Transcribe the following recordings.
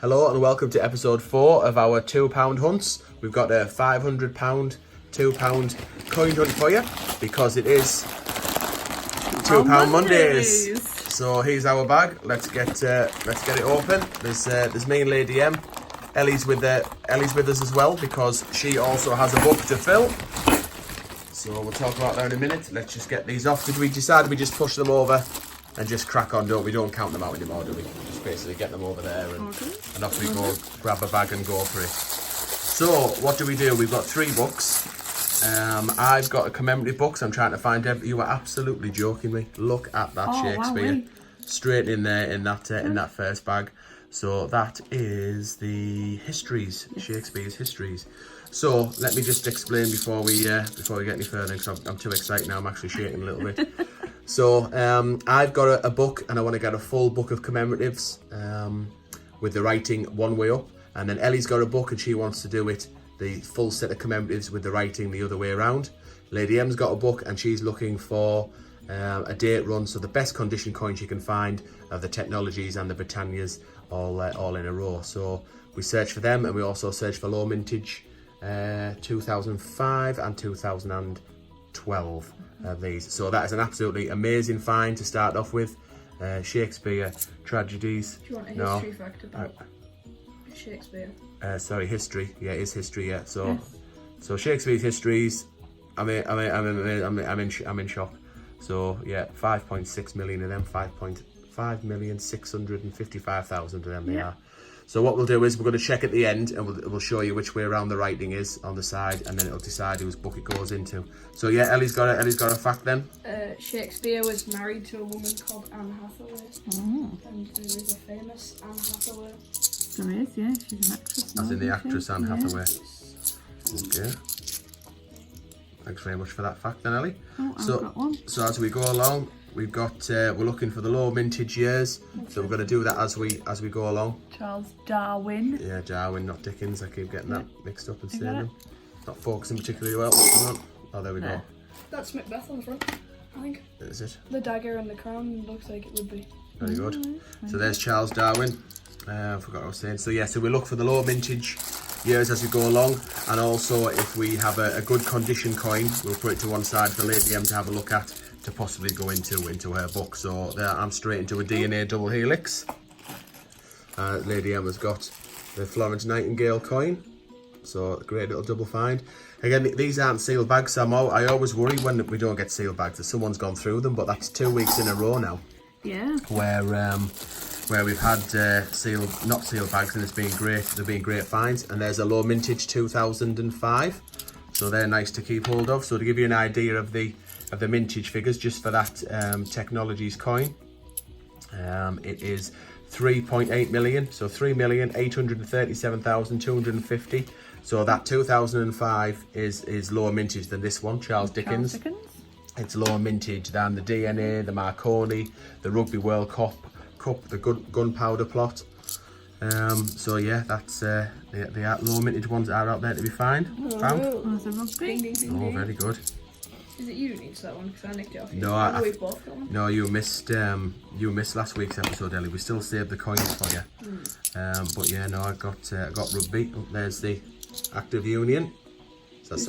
Hello and welcome to episode 4 of our £2 hunts. We've got a £500 £2 coin hunt for you because it is £2 Mondays. So here's our bag. Let's get it open. There's me and Lady M. Ellie's with us as well because she also has a book to fill. So we'll talk about that in a minute. Let's just get these off. Did we decide we just push them over and just crack on, don't we? Don't count them out anymore, do we? Just basically get them over there and off we go, grab a bag and go for it. So, what do? We've got 3 books. I've got a commemorative book, so I'm trying to find out. You are absolutely joking me. Look at that Shakespeare. Wow, straight in there in that first bag. So that is the histories, Shakespeare's histories. So let me just explain before we get any further, because I'm too excited now. I'm actually shaking a little bit. So I've got a book, and I want to get a full book of commemoratives with the writing one way up. And then Ellie's got a book, and she wants to do it the full set of commemoratives with the writing the other way around. Lady M's got a book, and she's looking for a date run, so the best condition coins you can find of the technologies and the Britannias all in a row. So we search for them, and we also search for low mintage 2005 and 2012 of these. So that is an absolutely amazing find to start off with. Shakespeare tragedies. Do you want a history fact about Shakespeare? Sorry, history. Yeah, it is history. Yeah. So Shakespeare's histories. I'm in shock. So yeah, 5.6 million of them, 5,655,000 of them they are. So what we'll do is we're going to check at the end, and we'll show you which way around the writing is on the side, and then it'll decide whose book it goes into. So yeah, Ellie's got a fact then. Shakespeare was married to a woman called Anne Hathaway, and there is a famous Anne Hathaway. There is, yeah, she's an actress. As in the actress Anne Hathaway. Okay. Thanks very much for that fact then, Ellie. I've got one. So as we go along, we've got we're looking for the low mintage years. So we're going to do that as we go along. Charles Darwin. Yeah, Darwin, not Dickens. I keep getting that mixed up and saying them. Not focusing particularly well. Oh, there we go. That's Macbeth on the front, I think. Is it? The dagger and the crown looks like it would be. Very good. So there's Charles Darwin. I forgot what I was saying. So yeah, so we look for the low mintage years as we go along, and also if we have a good condition coin, we'll put it to one side for Lady M to have a look at, to possibly go into her book. So there, I'm straight into a DNA double helix. Lady M has got the Florence Nightingale coin, so a great little double find. Again, these aren't sealed bags, so I always worry when we don't get sealed bags that someone's gone through them, but that's 2 weeks in a row now. Yeah. Where we've had not sealed bags, and it's been great. They've been great finds. And there's a low mintage 2005, so they're nice to keep hold of. So to give you an idea of the mintage figures, just for that Technologies coin, it is 3.8 million, so 3,837,250. So that 2005 is lower mintage than this one, Charles Dickens. It's lower mintage than the DNA, the Marconi, the Rugby World Cup, the gunpowder plot. So yeah, that's the low mintage ones that are out there to be found. There's a rugby. Oh, very good. Is it you who needs that one? Because I nicked it off you. No, we've both got one. No, you missed last week's episode, Ellie. We still saved the coins for you. But yeah, no, I got rugby. Oh, there's the Active Union. So that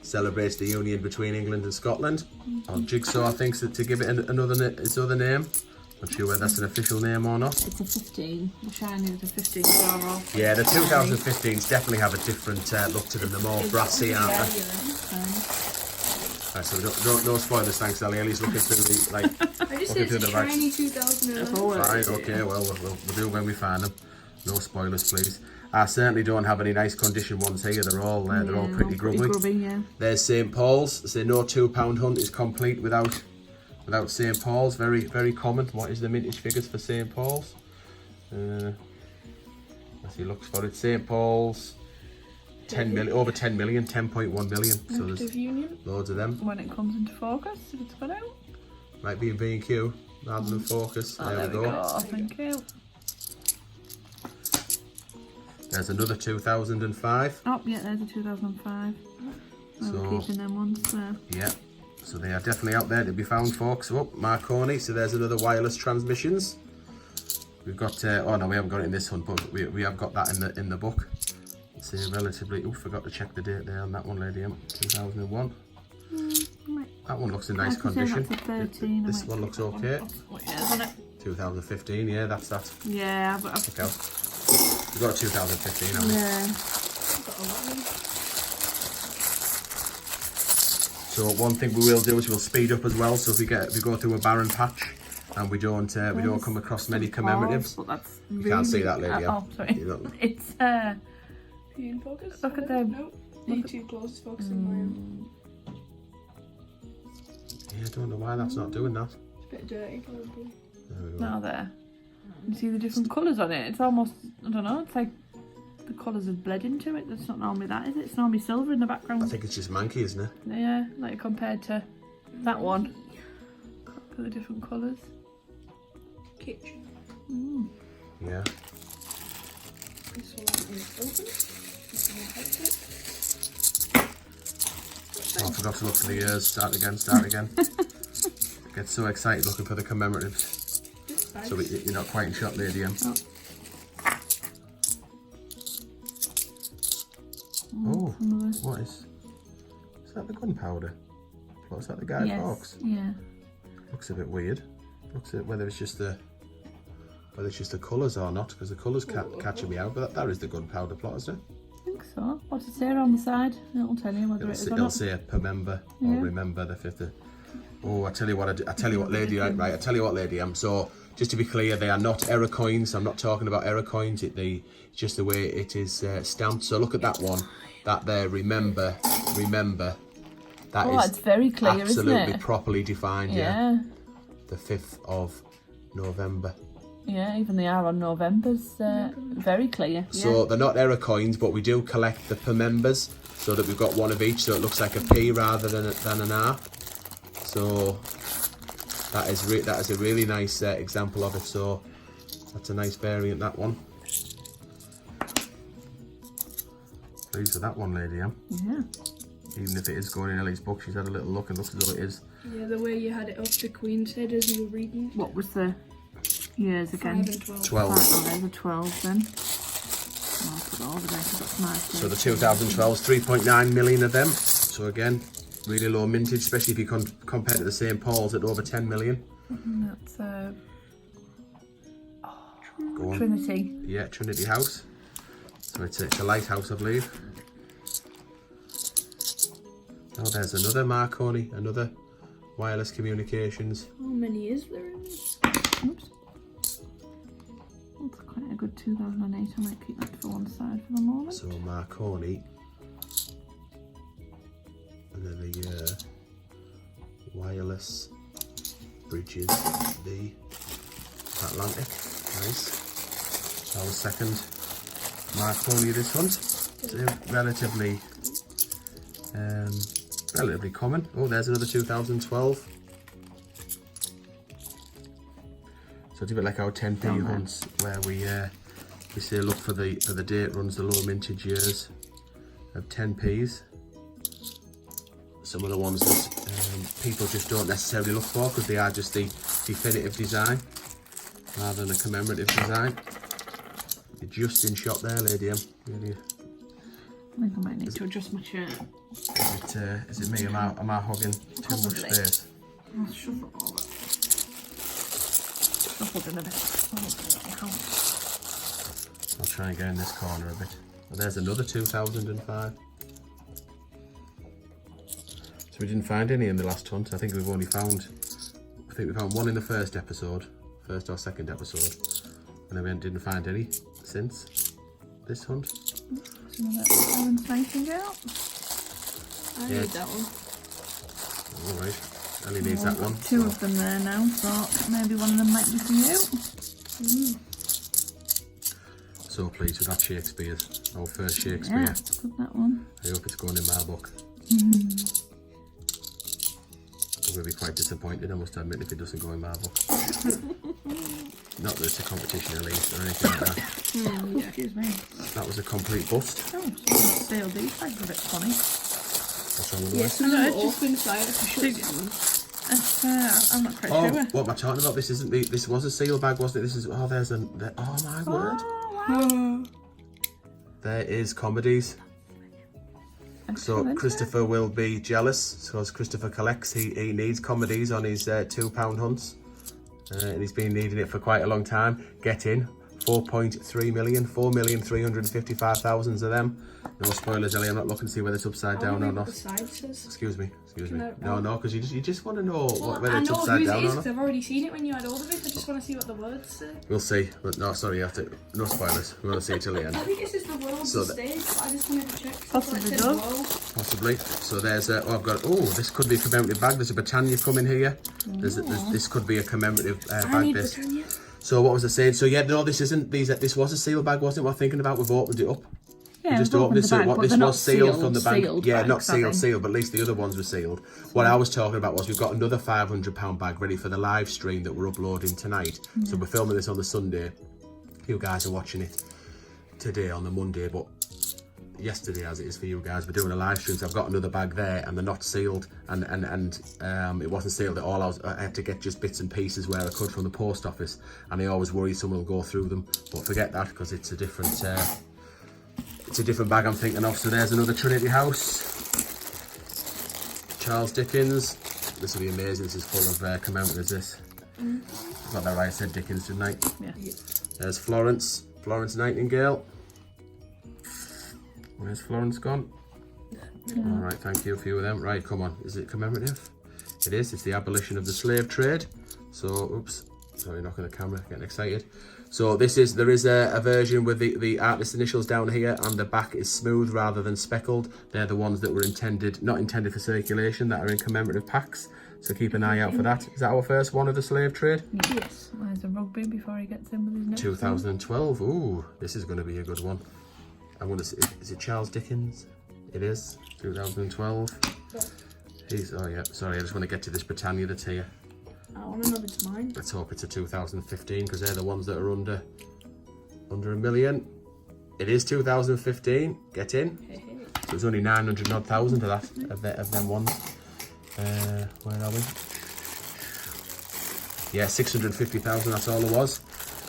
celebrates the union between England and Scotland. On Jigsaw, I think, so to give it its other name. Not sure whether that's an official name or not. It's a 15. The shiny is a 15 euro. Yeah, the 2015s definitely have a different look to them. They're more brassy, aren't they? Right, so no spoilers, thanks, Ellie. Ellie's looking through the I just said it's a shiny 2011. Right, okay, well, we'll do when we find them. No spoilers, please. I certainly don't have any nice condition ones here. They're all pretty grubby. Yeah. There's St Paul's. Say no £2 hunt is complete without St Paul's. Very, very common. What is the mintage figures for St Paul's? As he looks for it, St Paul's 10 million, over 10 million, 10.1 million. So there's loads of them. When it comes into focus, if it's got out. Might be in B&Q rather than focus. There we go. Thank you. There's another 2005. Oh, yeah, there's a 2005. We're keeping them ones there. Yeah, so they are definitely out there to be found, folks. Oh, Marconi, so there's another wireless transmissions. We've got, oh no, we haven't got it in this hunt, but we have got that in the book. It's relatively, oh, forgot to check the date there on that one, Lady M, 2001. That one looks in nice condition. That's a 13. This one looks okay. 2015, yeah, that's that. Yeah, but Check out. We've got a 2015, haven't we? yeah. So one thing we will do is we'll speed up as well. So if we go through a barren patch and we don't come across many commemoratives. But that's You can't see that, lady. Oh, sorry. You don't- It's Are you in focus? Look at them. No, you're too close to focusing mine. Yeah, I don't know why that's not doing that. It's a bit dirty, probably. There we go. now there. You see the different colours on it. It's almost, I don't know. It's like the colours have bled into it. That's not normally that, is it? It's normally silver in the background. I think it's just manky, isn't it? Yeah, like compared to that one. Look at the different colours. Kitchen. Yeah. This one is open. This one is open. Oh, I forgot to look for the years. Start again. Get so excited looking for the commemoratives. Nice. So you're not quite in shot, Lady M. Oh, what is that? The gunpowder? What's that? The Guy Fawkes? Yeah. Looks a bit weird. Looks at whether it's just the colours or not, because the colours catching me out. But that is the gunpowder plot, isn't it? I think so. What's it say on the side? It'll tell you whether it's or It'll not. say remember or remember the 5th of... Oh, I tell you what, Lady, right, I tell you what, Lady, so just to be clear, they are not error coins. I'm not talking about error coins. It's just the way it is stamped. So look at that one, that there, remember. That is it's very clear, absolutely isn't it? properly defined, Yeah. The 5th of November. Yeah, even the R on November's very clear. So they're not error coins, but we do collect the per members, so that we've got one of each, so it looks like a P rather than an R. So that is a really nice example of it. So that's a nice variant, that one. Pleased with that one, Lady M. Yeah. Even if it is going in Ellie's book, she's had a little look and looks as though it is. Yeah, the way you had it up the Queen's head as you were reading. What was the years again? 5 and 12. 12. Oh, there's a 12 then. I'll put all the rest, that's nice. So the 2012's 3.9 million of them. So again, really low mintage, especially if you compare to the St. Paul's at over 10 million. That's Go on. Trinity. Yeah, Trinity House. So it's a lighthouse, I believe. Oh, there's another Marconi, another wireless communications. How many is there in this? Oops. That's quite a good 2008. I might keep that to one side for the moment. So Marconi. And then the wireless bridges, the Atlantic. Nice. Our second Marconi of this hunt. It's relatively common. Oh, there's another 2012. So it's a bit like our 10p hunts, where we say look for the date runs, the low mintage years of 10p's. Some of the ones that people just don't necessarily look for because they are just the definitive design rather than a commemorative design. You're just in shot there, Lady M. Really. I think I might need to adjust my shirt. Is it me? Am I hogging too much space? I'll shuffle all that. Shuffled in a bit. I'll try and get in this corner a bit. Well, there's another 2005. So we didn't find any in the last hunt. I think we found one in the first or second episode, and then we didn't find any since this hunt. Some of that Aaron's Nightingale. I need that one. Alright, Ellie needs that one. Two of them there now, so maybe one of them might be for you. So pleased with that Shakespeare's, our first Shakespeare. Yeah, it's good, that one. I hope it's going in my book. I'm going to be quite disappointed, I must admit, if it doesn't go in my book. Not that it's a competition at least or anything like that. Excuse me. That was a complete bust. Oh, stale these bags are a bit funny. What's wrong with the Yeah, rest? some are open, so I have to shut them. I'm not quite Oh, sure. what am I talking about? This isn't the. This was a seal bag, wasn't it? This is. Oh, there's a. Oh my word! Oh, wow. There is comedies. So Excellent. Christopher will be jealous because Christopher collects. He needs comedies on his £2 hunts, and he's been needing it for quite a long time. Get in. 4.3 million, 4,355,000 of them. No spoilers, Ellie. I'm not looking to see whether it's upside down or not. Excuse me. No, because you just want to know whether it's upside down or not. I've already seen it when you had all of it. I just want to see what the words say. We'll see. But no, sorry, you have to. No spoilers. We're going to see it till the end. I think this is the world's stage, but I just wanted to check. Possibly does. Possibly. So there's a. Oh, I've got. Oh, this could be a commemorative bag. There's a Britannia coming here. This could be a commemorative bag. This. Britannia. So what was I saying? So yeah, no, this isn't. This was a seal bag, wasn't it? We're thinking about. We've opened it up. Yeah, we just opened it. So bag, this was sealed from the bank. Yeah, bags, not sealed, but at least the other ones were sealed. What I was talking about was we've got another £500 bag ready for the live stream that we're uploading tonight. So we're filming this on the Sunday. You guys are watching it today on the Monday, but yesterday as it is for you guys, we're doing a live stream. So I've got another bag there, and they're not sealed, and it wasn't sealed at all. I had to get just bits and pieces where I could from the post office, and I always worry someone will go through them. But forget that because it's a different. It's a different bag I'm thinking of. So there's another Trinity House. Charles Dickens. This will be amazing. This is full of commemoratives. This. Got that right. I said Dickens, didn't I? Yeah. There's Florence Nightingale. Where's Florence gone? All right, thank you. A few of them. Right, come on. Is it commemorative? It is. It's the abolition of the slave trade. So, oops. Sorry, knocking the camera. Getting excited. So there is a version with the artist initials down here, and the back is smooth rather than speckled. They're the ones that were not intended for circulation, that are in commemorative packs. So keep an eye out for that. Is that our first one of the slave trade? Yes. There's a rugby before he gets in with his next 2012. Ooh, this is going to be a good one. I want to see. Is it Charles Dickens? It is. 2012. Oh yeah. Sorry, I just want to get to this Britannia that's here. I want to know if it's mine. Let's hope it's a 2015 because they're the ones that are under a million. It is 2015. Get in. So it's only 900 odd thousand of them ones. Where are we? Yeah, 650,000. That's all there was.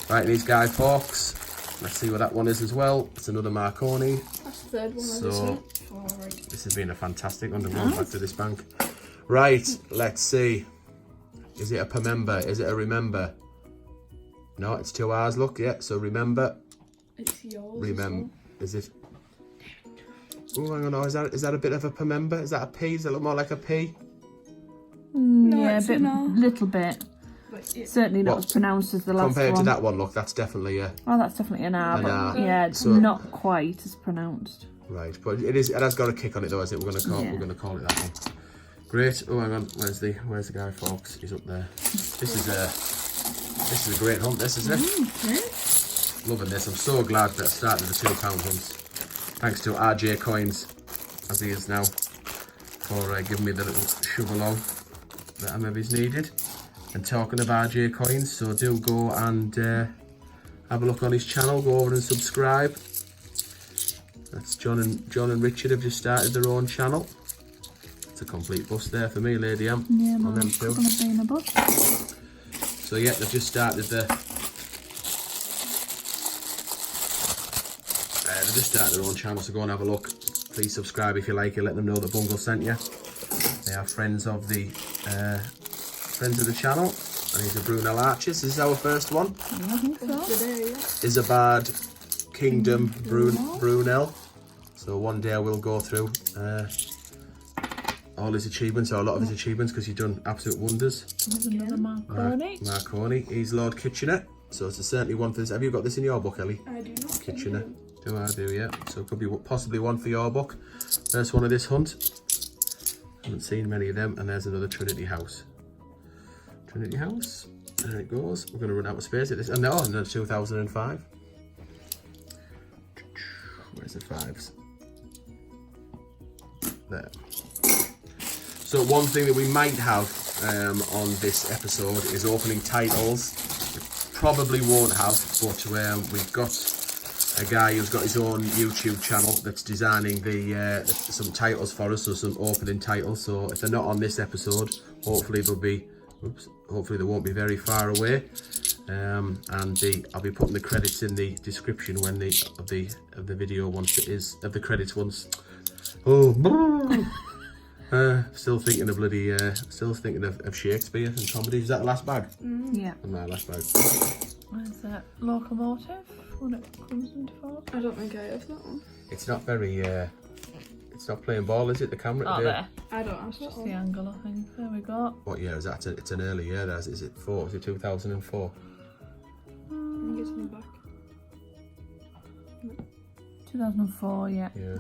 Right, these Guy Fawkes. Let's see what that one is as well. It's another Marconi. That's the third one. So this has been a fantastic one. Going back to this bank. Right, let's see. Is it a remember? Is it a remember? No, it's 2 hours. Look, yeah. So remember. It's yours. Remember. Is it? Oh, hang on. Oh, is that a bit of a remember? Is that a P? Does it look more like a P? No, yeah, little bit. Certainly not as pronounced as the last one. Compared to that one, look, that's definitely a. Oh, that's definitely an R. An R. Yeah, it's not quite as pronounced. Right, but it is. It has got a kick on it though, isn't it? We're gonna call it that one. Great. Oh, hang on. Where's the Guy Fawkes? He's up there. This is a great hunt. This isn't it? Loving this. I'm so glad that I started the £2 hunts. Thanks to RJ Coins, as he is now, for giving me the little shove along that I maybe's needed. And talking of RJ Coins, so do go and have a look on his channel. Go over and subscribe. That's John and Richard have just started their own channel. It's a complete bust there for me, Lady M. Yeah, on them two. Gonna be in a bus. So yeah, they've just started their own channel. So go and have a look. Please subscribe if you like it. Let them know that Bungle sent you. They are friends of the channel. And these are Brunel Arches. This is our first one. I think so. Isabard Kingdom Brunel. So one day I will go through all his achievements, or a lot of his achievements, because he's done absolute wonders. There's another Marconi. Marconi. He's Lord Kitchener. So it's certainly one for this. Have you got this in your book, Ellie? I do not. Kitchener. Do I do, yeah. So it could be possibly one for your book. First one of this hunt. Haven't seen many of them. And there's another Trinity House. Trinity House. There it goes. We're going to run out of space at this. And no, another 2005. Where's the fives? There. So one thing that we might have on this episode is opening titles. Probably won't have, but we've got a guy who's got his own YouTube channel that's designing some titles for us, so some opening titles. So if they're not on this episode, hopefully they'll be. Hopefully they won't be very far away. And I'll be putting the credits in the description when of the video once it is of the credits once. Oh, still thinking of bloody of Shakespeare and comedies. Is that the last bag? Yeah. My last bag. Where's that locomotive? When it comes into force? I don't think I have that one. It's not very. It's not playing ball, is it? The camera. Oh, there. I don't have Just that the one. angle, I think. There we go. What year is that? It's an early year. Is it 4? Is it 2004? I think it's in the back. 2004, yeah. Yeah.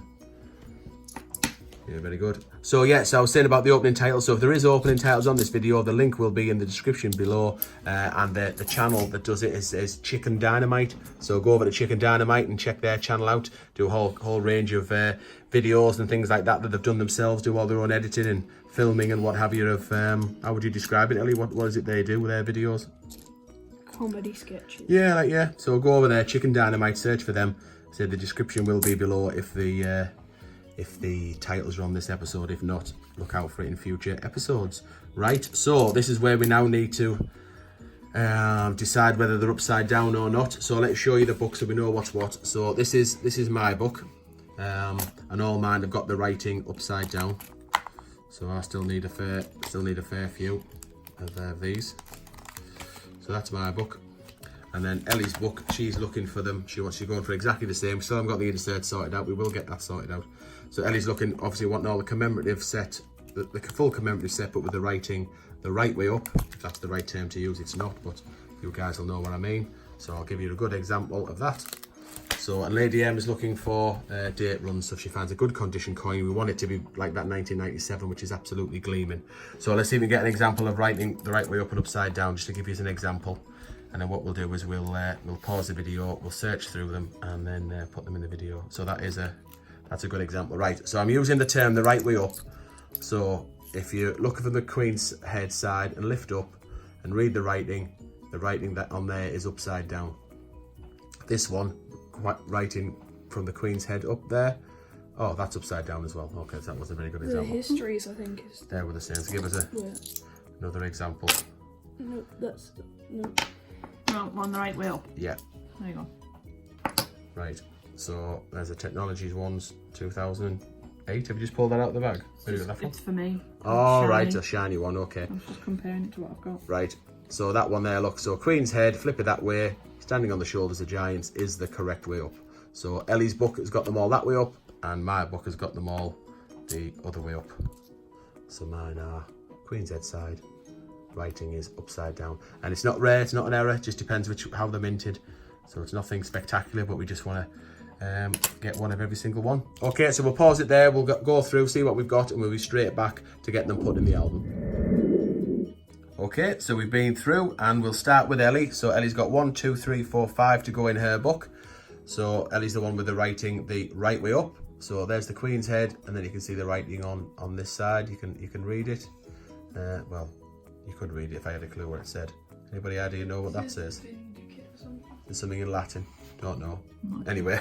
Yeah, very good. So I was saying about the opening title. So if there is opening titles on this video, the link will be in the description below. And the channel that does it is Chicken Dynamite. So go over to Chicken Dynamite and check their channel out. Do a whole range of videos and things like that they've done themselves. Do all their own editing and filming and what have you. Of how would you describe it, Ellie? What is it they do with their videos? Comedy sketches. Yeah. So go over there, Chicken Dynamite. Search for them. So the description will be below if the titles are on this episode. If not, look out for it in future episodes. Right, so this is where we now need to decide whether they're upside down or not. So let's show you the book so we know what's what. So this is my book, and all mine have got the writing upside down. So I still need a fair few of these. So that's my book. And then Ellie's book, she's looking for them. She's going for exactly the same. Still haven't got the insert sorted out. We will get that sorted out. So Ellie's looking, obviously wanting all the commemorative set, the full commemorative set, but with the writing the right way up. If that's the right term to use, it's not, but you guys will know what I mean. So I'll give you a good example of that. So, and Lady M is looking for date runs. So if she finds a good condition coin, we want it to be like that 1997, which is absolutely gleaming. So let's see if we can get an example of writing the right way up and upside down, just to give you an example. And then what we'll do is we'll pause the video, we'll search through them, and then put them in the video. So that's a good example. Right, so I'm using the term the right way up. So if you look from the Queen's head side and lift up and read the writing that on there is upside down. This one, writing from the Queen's head up there, oh, that's upside down as well. Okay, so that was a very good The example. histories, I think, is... There with the same. So give us another example. No, that's... No. No, on the right way up. Yeah. There you go. Right, so there's the Technologies ones, 2008. Have you just pulled that out of the bag? Where you got that from? It's for me. Oh, Shiny. right, a shiny one, okay. I was just comparing it to what I've got. Right, so that one there, look, so Queen's head, flip it that way, standing on the shoulders of giants is the correct way up. So Ellie's book has got them all that way up, and my book has got them all the other way up. So mine are Queen's head side, writing is upside down, and it's not rare, it's not an error, it just depends how they're minted. So it's nothing spectacular, but we just want to get one of every single one. Okay, so we'll pause it there, we'll go through, see what we've got, and we'll be straight back to get them put in the album. Okay, so we've been through, and we'll start with Ellie. So Ellie's got 1, 2, 3, 4, 5 to go in her book. So Ellie's the one with the writing the right way up. So there's the Queen's head, and then you can see the writing on this side. You can read it. Well, you could read it if I had a clue what it said. Anybody idea know what that says? There's something in Latin. Don't know. Anyway,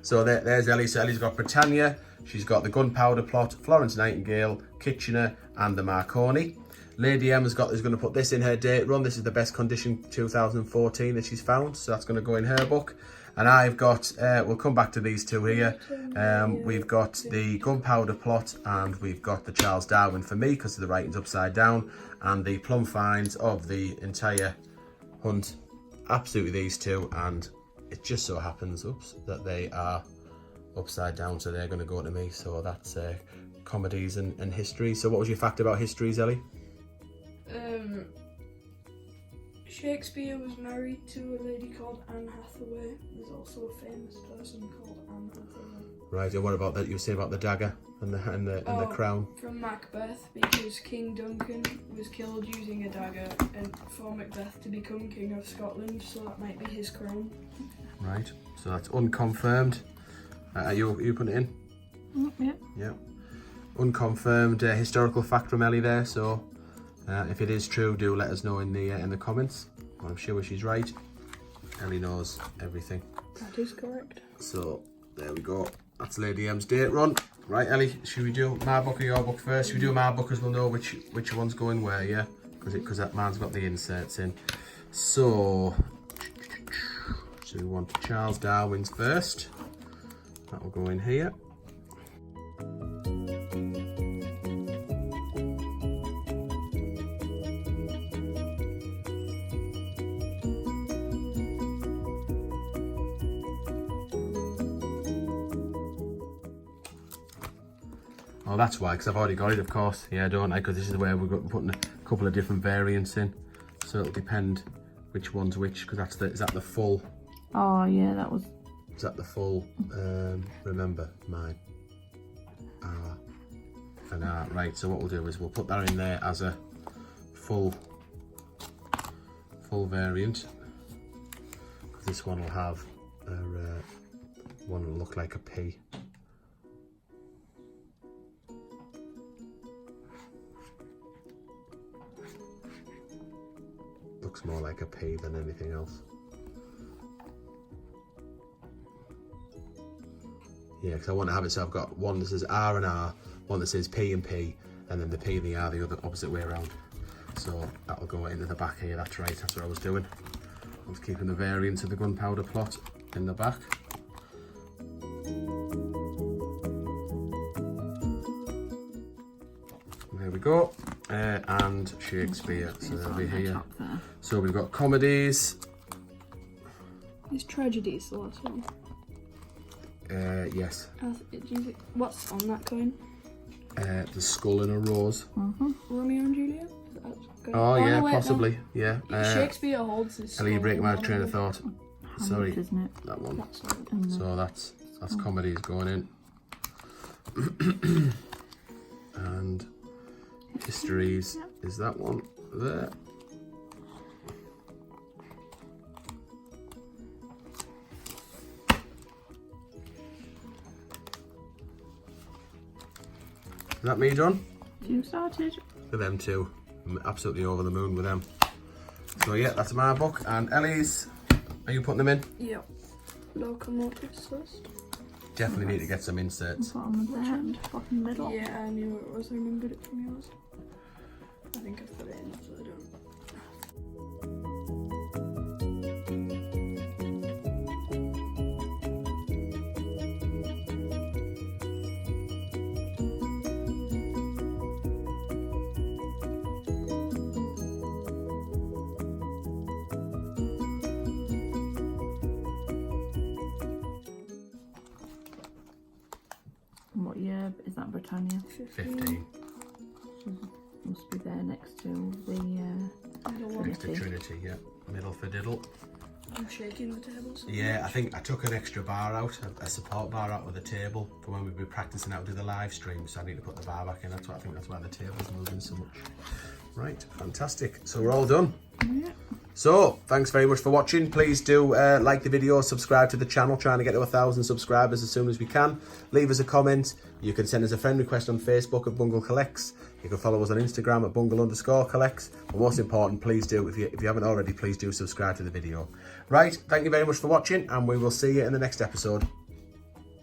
so there's Ellie. So Ellie's got Britannia. She's got the Gunpowder Plot, Florence Nightingale, Kitchener, and the Marconi. Lady M is going to put this in her date run. This is the best condition 2014 that she's found. So that's going to go in her book. And I've got, we'll come back to these two here. We've got the Gunpowder Plot, and we've got the Charles Darwin for me because the writing's upside down. And the plum finds of the entire hunt, absolutely these two. And it just so happens, that they are upside down. So they're going to go to me. So that's comedies and history. So what was your fact about histories, Ellie? Shakespeare was married to a lady called Anne Hathaway. There's also a famous person called Anne Hathaway. Right, and what about that? You were saying about the dagger and the crown? From Macbeth, because King Duncan was killed using a dagger, and for Macbeth to become King of Scotland, so that might be his crown. Right, so that's unconfirmed. Are you putting it in? Yeah. Yeah. Unconfirmed historical fact from Ellie there. So if it is true, do let us know in the comments. I'm sure she's right. Ellie knows everything. That is correct. So there we go. That's Lady M's date run. Right, Ellie, should we do my book or your book first? Should we do my book as we'll know which one's going where, yeah? Because that man's got the inserts in. So we want Charles Darwin's first. That will go in here. Oh, that's why, because I've already got it, of course. Yeah, don't I? Because this is where we're putting a couple of different variants in. So it'll depend which one's which, because that's is that the full? Oh, yeah, that was... Is that the full, remember, mine, our, and our. Right, so what we'll do is we'll put that in there as a full variant. Because this one will have, one will look like a P. Looks more like a P than anything else. Yeah, because I want to have it so I've got one that says R and R, one that says P and P, and then the P and the R the other opposite way around. So that'll go into the back here, that's right, that's what I was doing. I was keeping the variant of the gunpowder plot in the back. There we go. And Shakespeare, so they'll be here. So we've got comedies. Is tragedies the last one? Yes. What's on that coin? The skull in a rose. Romeo and Juliet? Oh yeah, no, wait, possibly. No. Yeah. Shakespeare holds his skull. Ellie, you break my train of thought. Sorry, isn't it? that one. That's right. So that's comedies going in. And histories is that one there. Is that me done? You started. For them two. I'm absolutely over the moon with them. So yeah, that's my book. And Ellie's, are you putting them in? Yep. Locomotives first. Definitely need to get some inserts. Bottom of that, bottom middle. Yeah, I knew it was. I remembered it from yours. I think I've put it in, so I don't. What year is that, Britannia? 15. Must be there next to the Next to Trinity, yeah. Middle for diddle. I'm shaking the table. So Yeah, I think I took an extra bar out, a support bar out with the table for when we'd be practicing how to do the live stream, so I need to put the bar back in. That's why the table's moving so much. Right, fantastic. So we're all done. Yeah. So, thanks very much for watching. Please do like the video, subscribe to the channel, trying to get to 1,000 subscribers as soon as we can. Leave us a comment. You can send us a friend request on Facebook at Bungle Collects. You can follow us on Instagram at Bungle_Collects. But most important, please do, if you haven't already, please do subscribe to the video. Right, thank you very much for watching, and we will see you in the next episode.